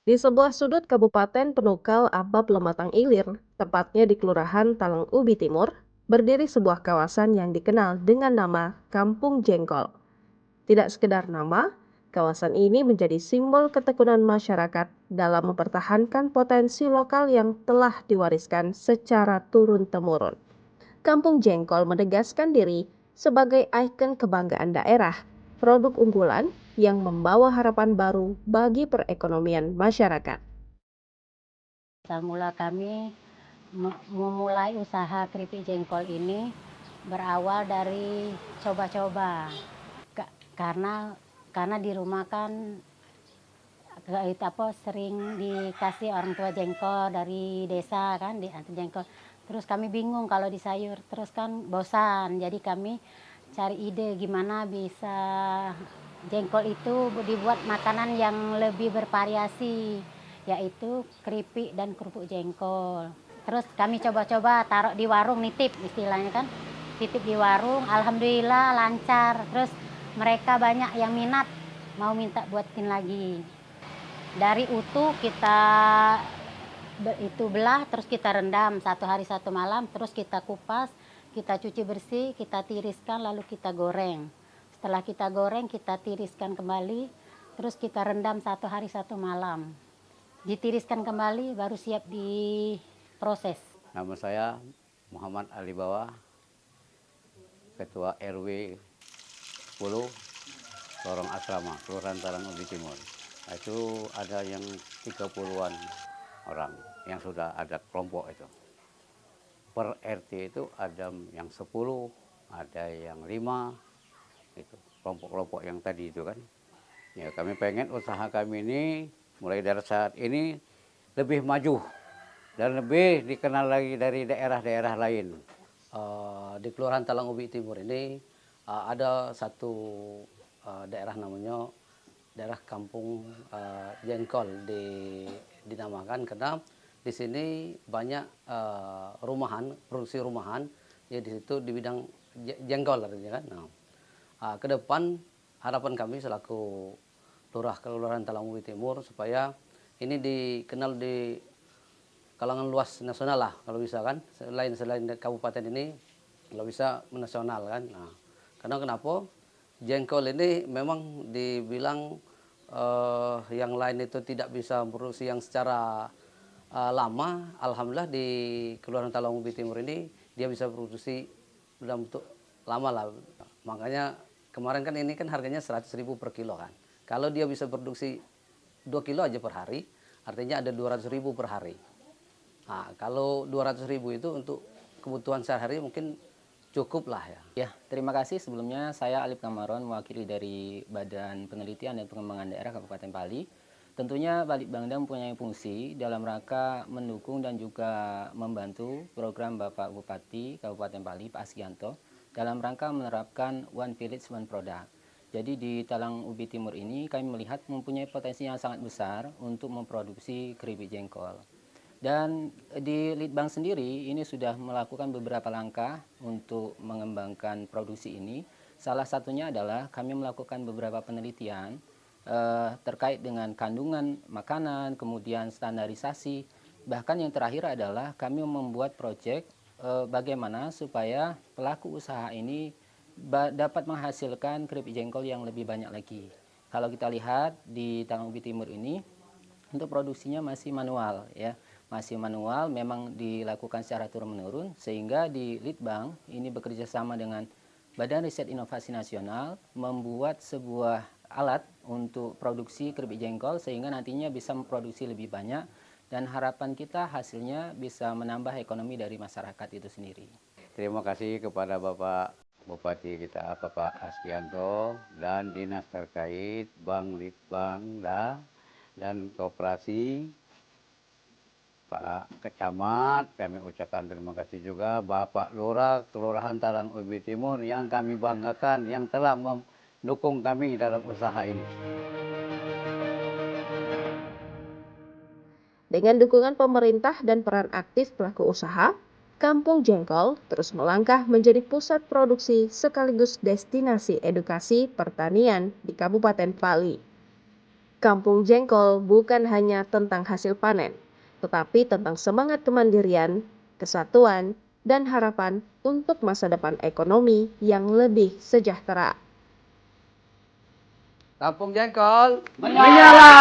Di sebuah sudut Kabupaten Penukal Abab Lematang Ilir, tepatnya di Kelurahan Talang Ubi Timur, berdiri sebuah kawasan yang dikenal dengan nama Kampung Jengkol. Tidak sekedar nama, kawasan ini menjadi simbol ketekunan masyarakat dalam mempertahankan potensi lokal yang telah diwariskan secara turun-temurun. Kampung Jengkol menegaskan diri sebagai ikon kebanggaan daerah, produk unggulan yang membawa harapan baru bagi perekonomian masyarakat. Awal mula kami memulai usaha keripik jengkol ini berawal dari coba-coba. Karena di rumah kan sering dikasih orang tua jengkol dari desa kan, diantar jengkol. Terus kami bingung kalau di sayur, terus kan bosan. Jadi kami cari ide gimana bisa jengkol itu dibuat makanan yang lebih bervariasi, yaitu keripik dan kerupuk jengkol. Terus kami coba-coba taruh di warung, nitip istilahnya kan, titip di warung, alhamdulillah lancar. Terus mereka banyak yang minat, mau minta buatin lagi. Dari utuh kita itu belah, terus kita rendam 1 hari 1 malam, terus kita kupas, kita cuci bersih, kita tiriskan, lalu kita goreng. Setelah kita goreng, kita tiriskan kembali, terus kita rendam 1 hari 1 malam. Ditiriskan kembali, baru siap diproses. Nama saya Muhammad Ali Bawa, Ketua RW 10, Lorong Asrama, Kelurahan Talang Ubi Timur. Nah, itu ada yang 30-an orang yang sudah ada kelompok itu. Per RT itu ada yang 10, ada yang 5, itu kelompok-kelompok yang tadi itu kan. Ya, kami pengen usaha kami ini mulai dari saat ini lebih maju dan lebih dikenal lagi dari daerah-daerah lain. Di Kelurahan Talang Ubi Timur ini ada satu daerah namanya daerah Kampung Jengkol dinamakan karena di sini banyak rumahan, produksi rumahan, ya di situ di bidang jengkol artinya kan. Nah, ke depan harapan kami selaku Lurah Kelurahan Talang Ubi Timur supaya ini dikenal di kalangan luas nasional lah kalau bisa kan, selain kabupaten ini kalau bisa menasional kan. Nah, karena kenapa jengkol ini memang dibilang yang lain itu tidak bisa produksi yang secara lama. Alhamdulillah di Kelurahan Talang Ubi Timur ini dia bisa produksi dalam bentuk lama lah. Makanya kemarin kan ini kan harganya 100.000 per kilo kan. Kalau dia bisa produksi 2 kilo aja per hari, artinya ada 200.000 per hari. Nah, kalau 200.000 itu untuk kebutuhan sehari-hari mungkin cukup lah ya. Ya, terima kasih. Sebelumnya saya Alif Kamaron, mewakili dari Badan Penelitian dan Pengembangan Daerah Kabupaten Pali. Tentunya Balitbangda mempunyai fungsi dalam rangka mendukung dan juga membantu program Bapak Bupati Kabupaten Pali, Pak Asgianto, dalam rangka menerapkan One Village One Product. Jadi di Talang Ubi Timur ini kami melihat mempunyai potensi yang sangat besar untuk memproduksi keripik jengkol. Dan di Litbang sendiri ini sudah melakukan beberapa langkah untuk mengembangkan produksi ini. Salah satunya adalah kami melakukan beberapa penelitian terkait dengan kandungan makanan, kemudian standarisasi. Bahkan yang terakhir adalah kami membuat proyek bagaimana supaya pelaku usaha ini dapat menghasilkan keripik jengkol yang lebih banyak lagi. Kalau kita lihat di Talang Ubi Timur ini, untuk produksinya masih manual ya, masih manual, memang dilakukan secara turun-menurun, sehingga di Litbang ini bekerja sama dengan Badan Riset Inovasi Nasional membuat sebuah alat untuk produksi keripik jengkol sehingga nantinya bisa memproduksi lebih banyak dan harapan kita hasilnya bisa menambah ekonomi dari masyarakat itu sendiri. Terima kasih kepada Bapak Bupati kita, Bapak Asgianto, dan dinas terkait, Bank Litbang, dan Koperasi, Pak Kecamat. Kami ucapkan terima kasih juga Bapak Lurah Kelurahan Talang Ubi Timur yang kami banggakan, yang telah mendukung kami dalam usaha ini. Dengan dukungan pemerintah dan peran aktif pelaku usaha, Kampung Jengkol terus melangkah menjadi pusat produksi sekaligus destinasi edukasi pertanian di Kabupaten Pali. Kampung Jengkol bukan hanya tentang hasil panen, tetapi tentang semangat kemandirian, kesatuan, dan harapan untuk masa depan ekonomi yang lebih sejahtera. Kampung Jengkol menyala!